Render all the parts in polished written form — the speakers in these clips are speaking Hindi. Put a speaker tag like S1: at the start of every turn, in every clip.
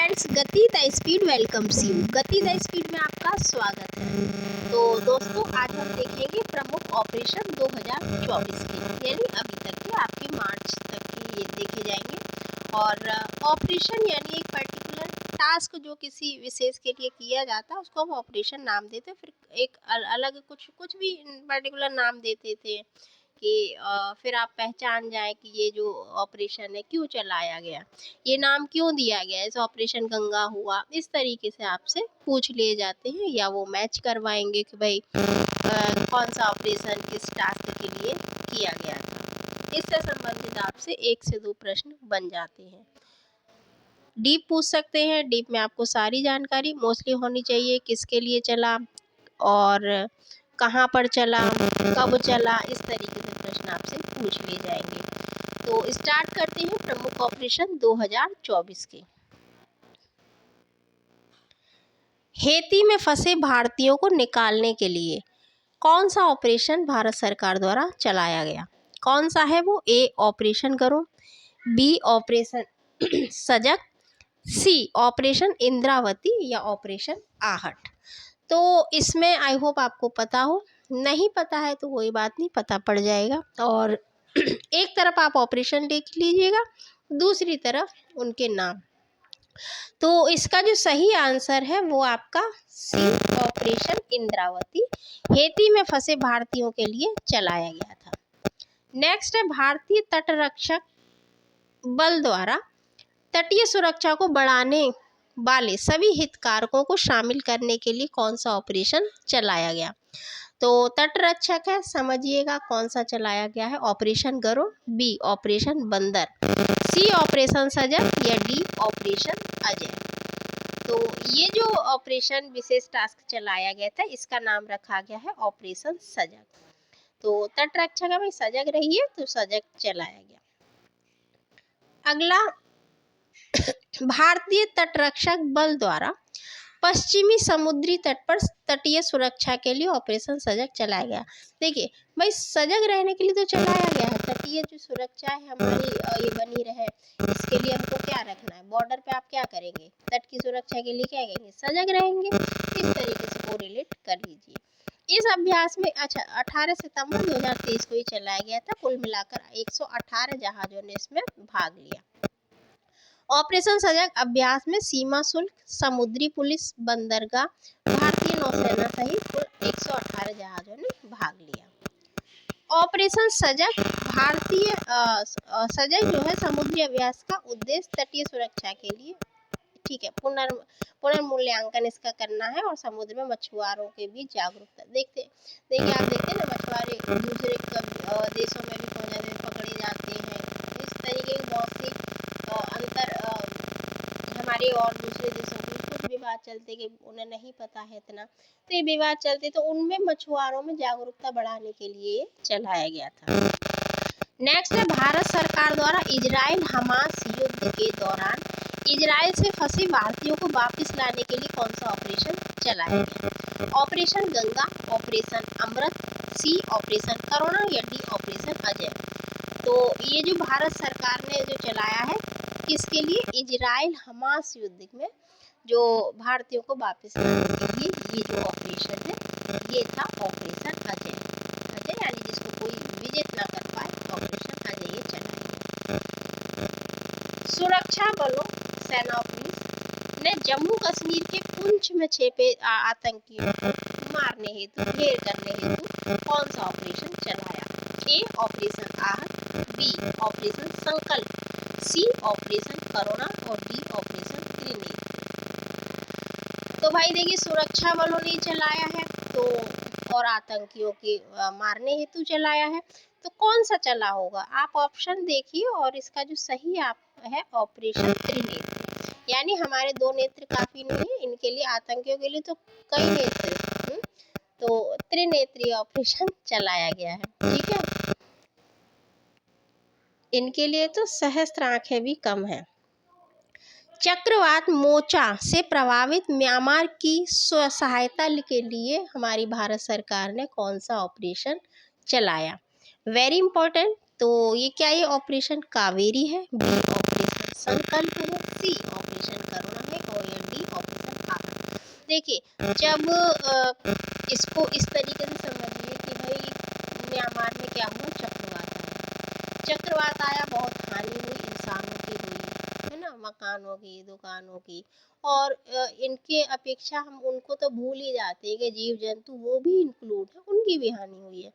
S1: फ्रेंड्स, गति द स्पीड वेलकम्स यू। गति द स्पीड में आपका स्वागत है। तो दोस्तों, आज हम देखेंगे प्रमुख ऑपरेशन 2024 के, यानी अभी तक के, आपके मार्च तक के ये देखे जाएंगे। और ऑपरेशन यानी एक पर्टिकुलर टास्क जो किसी विशेष के लिए किया जाता है उसको हम ऑपरेशन नाम देते हैं। फिर एक अलग कुछ भी पर्टिकुलर नाम देते थे कि फिर आप पहचान जाए कि ये जो ऑपरेशन है क्यों चलाया गया, ये नाम क्यों दिया गया, जैसे ऑपरेशन गंगा हुआ। इस तरीके से आपसे पूछ लिए जाते हैं या वो मैच करवाएंगे कि भाई कौन सा ऑपरेशन किस टास्क के लिए किया गया था। इससे संबंधित आपसे 1 से 2 प्रश्न बन जाते हैं। डीप पूछ सकते हैं। डीप में आपको सारी जानकारी मोस्टली होनी चाहिए, किसके लिए चला और कहाँ पर चला, कब चला, इस तरीके से प्रश्न आपसे पूछ लिए जाएंगे। तो स्टार्ट करते हैं प्रमुख ऑपरेशन 2024 के। हेती में फंसे भारतीयों को निकालने के लिए कौन सा ऑपरेशन भारत सरकार द्वारा चलाया गया? कौन सा है वो? ए ऑपरेशन गरुड़, बी ऑपरेशन सजग, सी ऑपरेशन इंद्रावती या ऑपरेशन आहट। तो इसमें आई होप आपको पता हो, नहीं पता है तो कोई बात नहीं, पता पड़ जाएगा। और एक तरफ आप ऑपरेशन लिख लीजिएगा, दूसरी तरफ उनके नाम। तो इसका जो सही आंसर है वो आपका सी ऑपरेशन इंद्रावती हेती में फंसे भारतीयों के लिए चलाया गया था। नेक्स्ट है भारतीय तटरक्षक बल द्वारा तटीय सुरक्षा को बढ़ाने वाले सभी हितधारकों को शामिल करने के लिए कौन सा ऑपरेशन चलाया गया? तो तटरक्षक है, समझिएगा कौन सा चलाया गया है। ऑपरेशन गरुड़, बी ऑपरेशन बंदर, सी ऑपरेशन सजग या डी ऑपरेशन अजय। तो ये जो ऑपरेशन विशेष टास्क चलाया गया था इसका नाम रखा गया है ऑपरेशन सजग। तो तटरक्षक में सजग रहिए, तो सजग चलाया गया। अगला, भारतीय तटरक्षक बल द्वारा पश्चिमी समुद्री तट पर तटीय सुरक्षा के लिए ऑपरेशन सजग चलाया गया। देखिए भाई, सजग रहने के लिए तो चलाया गया है, तटीय जो सुरक्षा है हमारी ये बनी रहे, इसके लिए हमको क्या रखना है, बॉर्डर पे आप क्या करेंगे, तट की सुरक्षा के लिए क्या करेंगे, सजग रहेंगे। इस तरीके से कोरिलेट कर लीजिए। इस अभ्यास में 18 सितंबर 2023 को ही चलाया गया था। कुल मिलाकर 118 जहाजों ने इसमें भाग लिया। ऑपरेशन सजग अभ्यास में सीमा शुल्क, समुद्री पुलिस, बंदरगाह, भारतीय नौसेना सहित कुल 118 जहाजों ने भाग लिया। ऑपरेशन सजग भारतीय सजग जो है समुद्री अभ्यास का उद्देश्य तटीय सुरक्षा के लिए, ठीक है, पुनर्मूल्यांकन इसका करना है और समुद्र में मछुआरों के बीच जागरूकता। देखिए आप देखते हैं ना, मछुआरे दूसरे देशों में भी पकड़े जाते हैं। इस तरीके की बहुत सी अंतर हमारे और दूसरे देशों में कुछ विवाद चलते कि उन्हें नहीं पता है इतना, तो ये विवाद चलते, तो उनमें मछुआरों में जागरूकता बढ़ाने के लिए चलाया गया था। नेक्स्ट है भारत सरकार द्वारा इजराइल हमास युद्ध के दौरान इजराइल से फंसे भारतीयों को वापस लाने के लिए कौन सा ऑपरेशन चलाया गया? ऑपरेशन गंगा, ऑपरेशन अमृत, सी ऑपरेशन करुणा या डी ऑपरेशन अजय। तो ये जो भारत सरकार ने जो चलाया है किसके लिए? इजराइल हमास युद्ध में जो भारतीयों को वापस लाने के लिए ये जो ऑपरेशन है ये था ऑपरेशन अजय। अजय यानी जिसको कोई विजित ना कर पाए, ऑपरेशन अजय ये चलाया। सुरक्षा बलों, सेना और पुलिस ने जम्मू कश्मीर के पुंछ में छिपे आतंकियों को मारने हेतु, ढेर करने हेतु कौन सा ऑपरेशन चलाया? ए ऑपरेशन आहट, बी ऑपरेशन संकल्प, सी ऑपरेशन करुणा और डी ऑपरेशन ग्रेनेड। तो भाई देखिए, सुरक्षा बलों ने चलाया है तो, और आतंकियों के मारने हेतु चलाया है, तो कौन सा चला होगा? आप ऑप्शन देखिए और इसका जो सही आप है ऑपरेशन त्रिनेत्र, यानी हमारे 2 नेत्र काफी नहीं है इनके लिए, आतंकियों के लिए तो कई नेत्र, तो त्रिनेत्रीय ऑपरेशन चलाया गया है। ठीक है, इनके लिए तो सहस्त्र आंखें भी कम है। चक्रवात मोचा से प्रभावित म्यांमार की सहायता के लिए हमारी भारत सरकार ने कौन सा ऑपरेशन चलाया? Very important. तो ये क्या, ये ऑपरेशन कावेरी है, बी ऑपरेशन संकल्प है, सी ऑपरेशन करुणा है देखिए जब इसको इस तरीके से समझिए कि भाई म्यांमार में क्या हुआ, चक्रवात आया, बहुत हानि हुई, इंसानों की हुई, है ना, मकानों की, दुकानों की। और इनके अपेक्षा हम उनको तो भूल ही जाते हैं कि जीव जंतु वो भी इंक्लूड है, उनकी भी हानि हुई है।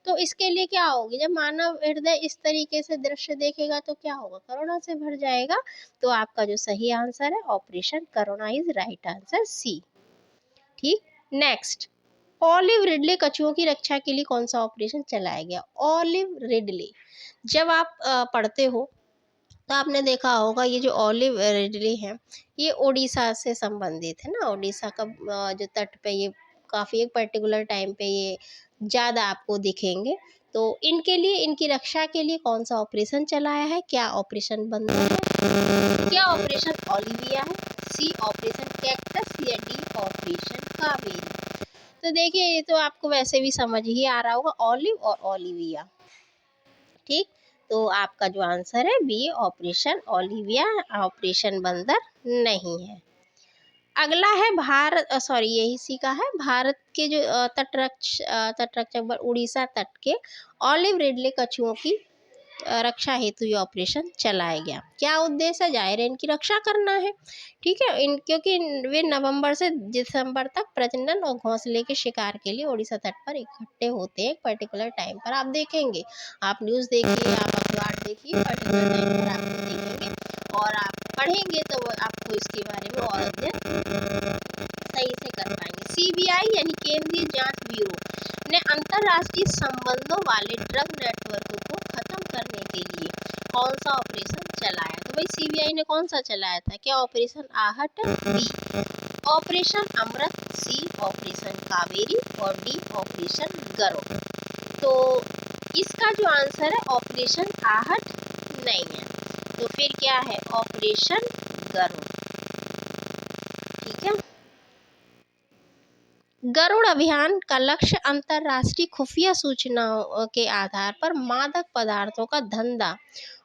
S1: तो इसके लिए क्या होगी, जब मानव हृदय इस तरीके से दृश्य देखेगा तो क्या होगा, करुणा से भर जाएगा। तो आपका जो सही आंसर है operation Karuna is right answer, C. ठीक। नेक्स्ट, ऑलिव रिडले कछुओं की रक्षा के लिए कौन सा ऑपरेशन चलाया गया। ऑलिव रिडले, जब आप पढ़ते हो तो आपने देखा होगा ये जो ऑलिव रिडले है ये उड़ीसा से संबंधित है ना। उड़ीसा का जो तट पे ये काफ़ी एक पर्टिकुलर टाइम पे ये ज़्यादा आपको दिखेंगे। तो इनके लिए, इनकी रक्षा के लिए कौन सा ऑपरेशन चलाया है, क्या ऑपरेशन बंदर है, क्या ऑपरेशन ओलिविया है, सी ऑपरेशन कैक्टस, या डी ऑपरेशन कावेरी। तो देखिए ये तो आपको वैसे भी समझ ही आ रहा होगा, ऑलिव और ओलिविया। ठीक। तो आपका जो आंसर है बी ऑपरेशन ओलिविया, ऑपरेशन बंदर नहीं है। अगला है भारत, सॉरी यही सी का है, भारत के जो तटरक्षक उड़ीसा तट के ऑलिव रिडले कछुओं की रक्षा हेतु ये ऑपरेशन चलाया गया। क्या उद्देश्य है, जाहिर है इनकी रक्षा करना है। ठीक है, क्योंकि वे नवंबर से दिसंबर तक प्रजनन और घोंसले के शिकार के लिए उड़ीसा तट पर इकट्ठे होते हैं। एक पर्टिकुलर टाइम पर आप देखेंगे, आप न्यूज़ देखिए, आप अखबार देखिए, पर्टिकुलर टाइम पर आपको देखेंगे और आप पढ़ेंगे तो आपको इसके बारे में और अध्ययन सही से कर पाएंगे। सीबीआई यानी केंद्रीय जांच ब्यूरो ने अंतर्राष्ट्रीय संबंधों वाले ड्रग नेटवर्क को खत्म करने के लिए कौन सा ऑपरेशन चलाया। तो भाई सीबीआई ने कौन सा चलाया था, क्या ऑपरेशन आहट, बी ऑपरेशन अमृत, सी ऑपरेशन कावेरी और डी ऑपरेशन गरुड़। तो इसका जो आंसर है ऑपरेशन आहट नहीं है, तो फिर क्या है ऑपरेशन गरुड़। ठीक है। गरुड़ अभियान का लक्ष्य अंतर्राष्ट्रीय खुफिया सूचनाओं के आधार पर मादक पदार्थों का धंधा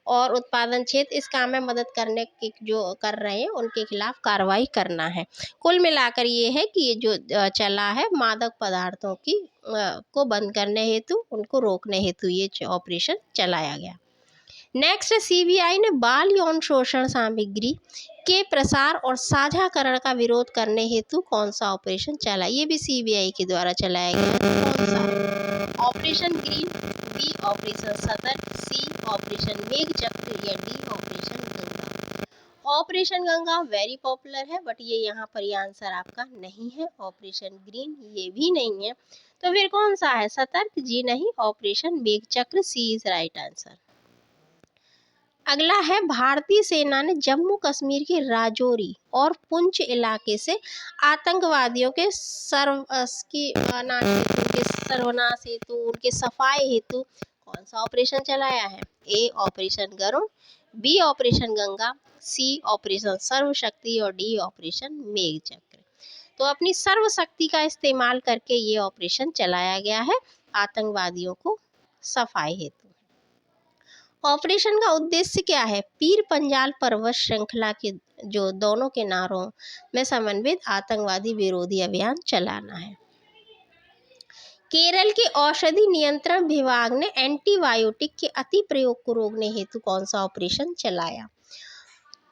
S1: और उत्पादन क्षेत्र इस काम में मदद करने की जो कर रहे हैं उनके खिलाफ कार्रवाई करना है। कुल मिलाकर ये है कि ये जो चला है मादक पदार्थों की को बंद करने हेतु, उनको रोकने हेतु ये ऑपरेशन चलाया गया। नेक्स्ट, सीबीआई ने बाल यौन शोषण सामग्री के प्रसार और साझाकरण का विरोध करने हेतु कौन सा ऑपरेशन चला। ये भी सीबीआई के द्वारा चलाया गया है, कौन सा है ऑपरेशन ग्रीन, बी ऑपरेशन सतर्क, सी ऑपरेशन मेघचक्र या D operation Ganga. Operation Ganga very popular है बट ये यहाँ पर ये आंसर आपका नहीं है। ऑपरेशन ग्रीन ये भी नहीं है, तो फिर कौन सा है, सतर्क जी नहीं, operation Meghchakra C is right answer. अगला है, भारतीय सेना ने जम्मू कश्मीर के राजौरी और पुंछ इलाके से आतंकवादियों के सर्वनाश हेतु, उनके सफाई हेतु कौन सा ऑपरेशन चलाया है। A operation Garud, B operation Ganga, C operation Sarvashakti और डी ऑपरेशन मेघचक्र। तो अपनी सर्वशक्ति का इस्तेमाल करके ये ऑपरेशन चलाया गया है आतंकवादियों को सफाई हेतु। ऑपरेशन का उद्देश्य क्या है, पीर पंजाल पर्वत श्रृंखला के जो दोनों किनारों में समन्वित आतंकवादी विरोधी अभियान चलाना है। केरल के औषधि नियंत्रण विभाग ने एंटीबायोटिक के अति प्रयोग को रोकने हेतु कौन सा ऑपरेशन चलाया।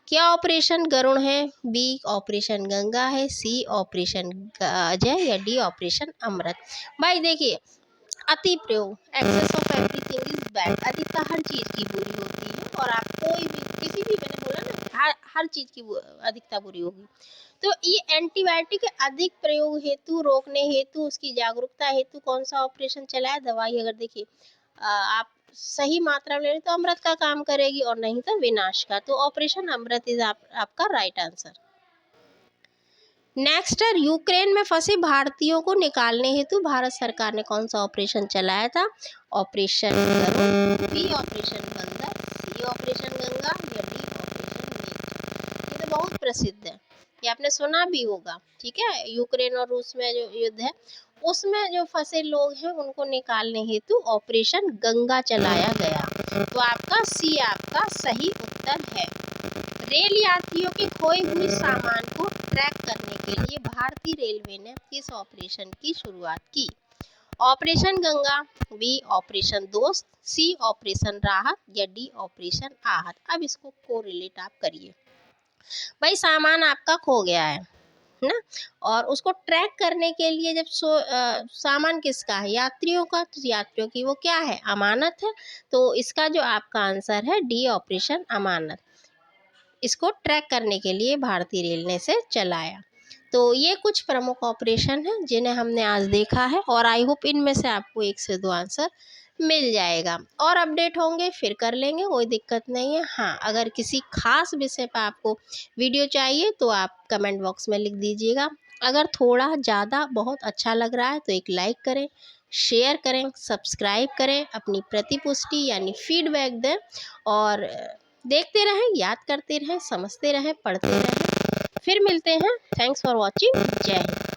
S1: क्या ऑपरेशन गरुड़ है, बी ऑपरेशन गंगा है, सी ऑपरेशन अजय या डी ऑपरेशन अमृत। भाई देखिए, अति प्रयोग, excess of everything is bad, अधिकता हर चीज़ की बुरी होती है और आप कोई भी किसी भी, मैंने बोला ना हर चीज़ की अधिकता बुरी होगी। तो ये एंटीबायोटिक के अधिक प्रयोग हेतु, रोकने हेतु, उसकी जागरूकता हेतु कौन सा ऑपरेशन चलाया। दवाई अगर देखिए आप सही मात्रा में लें तो अमृत का काम करेगी और नहीं तो विनाश का। तो ऑपरेशन अमृत इज आपका राइट आंसर। नेक्स्ट है, यूक्रेन में फंसे भारतीयों को निकालने हेतु भारत सरकार ने कौन सा ऑपरेशन चलाया था। ऑपरेशन गरुड़, बी ऑपरेशन बंदर, सी ऑपरेशन गंगा या डी ऑपरेशन मेघ। ये तो बहुत प्रसिद्ध है, ये आपने सुना भी होगा। ठीक है, यूक्रेन और रूस में जो युद्ध है उसमें जो फंसे लोग हैं उनको निकालने हेतु ऑपरेशन गंगा चलाया गया। तो आपका सी आपका सही उत्तर है। रेल यात्रियों के खोए हुए सामान को ट्रैक करने के लिए भारतीय रेलवे ने किस ऑपरेशन की शुरुआत की? ऑपरेशन गंगा, बी ऑपरेशन दोस्त, सी ऑपरेशन राहत या डी ऑपरेशन आहत। अब इसको कोरिलेट आप करिए। भाई सामान आपका खो गया है ना, और उसको ट्रैक करने के लिए जब सामान किसका है? यात्रियों का। तो यात्रियों की वो क्या है? अमानत है। तो इसका जो आपका आंसर है डी ऑपरेशन अमानत। इसको ट्रैक करने के लिए भारतीय रेल ने इसे चलाया। तो ये कुछ प्रमुख ऑपरेशन हैं जिन्हें हमने आज देखा है, और आई होप इनमें से आपको 1 से 2 आंसर मिल जाएगा। और अपडेट होंगे फिर कर लेंगे, कोई दिक्कत नहीं है। हाँ, अगर किसी खास विषय पर आपको वीडियो चाहिए तो आप कमेंट बॉक्स में लिख दीजिएगा। अगर थोड़ा ज़्यादा बहुत अच्छा लग रहा है तो एक लाइक करें, शेयर करें, सब्सक्राइब करें, अपनी प्रतिपुष्टि यानी फीडबैक दें, और देखते रहें, याद करते रहें, समझते रहें, पढ़ते रहें। फिर मिलते हैं। Thanks for watching. जय हिंद।